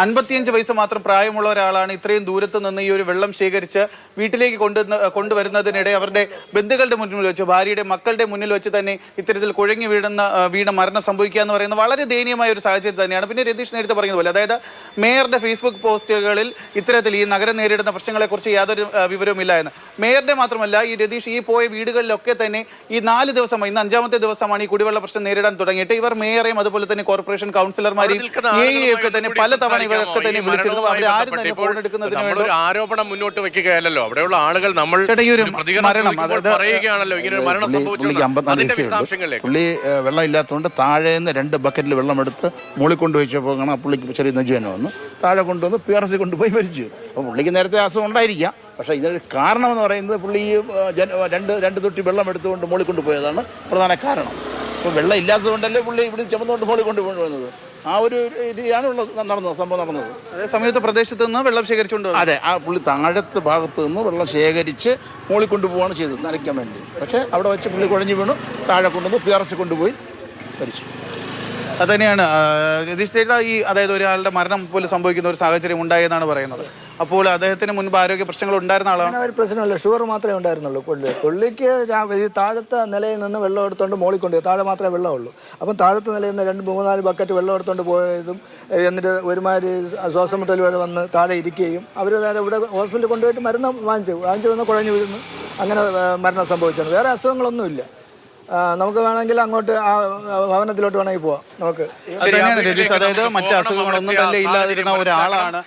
55 വയസ്സ് മാത്രം പ്രായമുള്ള ഒരാളാണ് ഇത്രയും ദൂരത്ത് നിന്ന് ഈ ഒരു വെള്ളം ശേഖരിച്ച് വീട്ടിലേക്ക് കൊണ്ടുവരുന്നതിനിടെ അവരുടെ ബന്ധുക്കളുടെ മുന്നിൽ വെച്ച്, ഭാര്യയുടെ മക്കളുടെ മുന്നിൽ വെച്ച് തന്നെ ഇത്തരത്തിൽ കുഴങ്ങി വീണ മരണം സംഭവിക്കുക എന്ന് പറയുന്നത് വളരെ ദയനീയമായ ഒരു സാഹചര്യം തന്നെയാണ്. പിന്നെ രതീഷ് നേരത്തെ പറഞ്ഞതുപോലെ, അതായത് മേയറുടെ ഫേസ്ബുക്ക് പോസ്റ്റുകളിൽ ഇത്തരത്തിൽ ഈ നഗരം നേരിടുന്ന പ്രശ്നങ്ങളെക്കുറിച്ച് യാതൊരു വിവരവുമില്ല എന്ന്. മേയറുടെ മാത്രമല്ല, ഈ രതീഷ് ഈ പോയ വീടുകളിലൊക്കെ തന്നെ ഈ 4 ദിവസമായി, ഇന്ന് 5ാമത്തെ ദിവസമാണ് ഈ കുടിവെള്ള പ്രശ്നം നേരിടാൻ തുടങ്ങിയിട്ട്. ഇവർ മേയറേയും അതുപോലെ തന്നെ കോർപ്പറേഷൻ കൗൺസിലർമാരെയും ഒക്കെ തന്നെ പലതവണ ഇവരൊക്കെ തന്നെ വിളിച്ചിരുന്നു. അവർ ആരും തന്നെ ഫോൺ എടുക്കുന്നതിന് വേണ്ടി ഒരു ആരോപണം മുന്നോട്ട് വെക്കുകയല്ലോ. അവിടെയുള്ള ആളുകൾ നമ്മൾ പറയുകയാണല്ലോ ഇങ്ങനെ ഒരു മരണം സംഭവിച്ചു. പുള്ളി വെള്ളം ഇല്ലാത്തതുകൊണ്ട് താഴേന്ന് 2 ബക്കറ്റിൽ വെള്ളം എടുത്ത് മുകളിൽ കൊണ്ടുവച്ചപ്പോൾ കാണാം പുള്ളിക്ക് ചെറിയ നെഞ്ചുവേന വന്നു. താഴെ കൊണ്ടുവന്ന് PRC കൊണ്ടുപോയി മരിച്ചു. അപ്പോൾ പുള്ളിക്ക് നേരത്തെ അസുഖം ഉണ്ടായിരിക്കാം. പക്ഷേ ഇതിനൊരു കാരണമെന്ന് പറയുന്നത് പുള്ളി രണ്ട് തൊട്ടി വെള്ളം എടുത്തുകൊണ്ട് മുകളിൽ കൊണ്ടുപോയതാണ് പ്രധാന കാരണം. അപ്പോൾ വെള്ളം ഇല്ലാത്തതുകൊണ്ടല്ലേ പുള്ളി ഇവിടെ ചുമന്നുകൊണ്ട് മുകളിൽ കൊണ്ടുപോകുന്നത്. ആ ഒരു രീതിയാണ് സംഭവം നടന്നത്. അതേ സമയത്ത് പ്രദേശത്ത് നിന്ന് വെള്ളം ശേഖരിച്ചുകൊണ്ട്, അതെ, ആ പുള്ളി താഴത്തെ ഭാഗത്ത് നിന്ന് വെള്ളം ശേഖരിച്ച് മുകളിൽ കൊണ്ടുപോവാണ് ചെയ്തത് നനയ്ക്കാൻ വേണ്ടി. പക്ഷേ അവിടെ വെച്ച് പുള്ളി കുഴഞ്ഞു വീണു. താഴെ കൊണ്ടുവന്ന് PRC കൊണ്ടുപോയി മരിച്ചു. അതുതന്നെയാണ് രതീഷ്, അതായത് ഒരാളുടെ മരണം പോലും സംഭവിക്കുന്ന ഒരു സാഹചര്യം ഉണ്ടായെന്നാണ് പറയുന്നത്. അപ്പോൾ അദ്ദേഹത്തിന് മുൻപ് ആരോഗ്യ പ്രശ്നങ്ങൾ ഉണ്ടായിരുന്ന ആളാണ്. ഒരു പ്രശ്നമല്ല, ഷുഗർ മാത്രമേ ഉണ്ടായിരുന്നുള്ളൂ. പുള്ളിക്ക് താഴത്തെ നിലയിൽ നിന്ന് വെള്ളം എടുത്തുകൊണ്ട് മോളിൽ കൊണ്ടുപോയി. താഴെ മാത്രമേ വെള്ളമുള്ളൂ. അപ്പം താഴത്തെ നിലയിൽ നിന്ന് 2-3-4 ബക്കറ്റ് വെള്ളം എടുത്തുകൊണ്ട് പോയതും, എന്നിട്ട് ഒരുമാതിരി ശ്വാസം മുട്ടൽ വരെ വന്ന് താഴെ ഇരിക്കുകയും അവർ നേരെ ഇവിടെ ഹോസ്പിറ്റലിൽ കൊണ്ടുപോയിട്ട് മരുന്ന് വാങ്ങിച്ചു വന്ന് കുഴഞ്ഞു വീഴുന്നു. അങ്ങനെ മരണം സംഭവിച്ചാണ്. വേറെ അസുഖങ്ങളൊന്നുമില്ല. നമുക്ക് വേണമെങ്കിൽ അങ്ങോട്ട് ആ ഭവനത്തിലോട്ട് വേണമെങ്കിൽ പോവാം. നമുക്ക് അതായത് മറ്റു അസുഖങ്ങളൊന്നും തന്നെ ഇല്ലാതിരുന്ന ഒരാളാണ്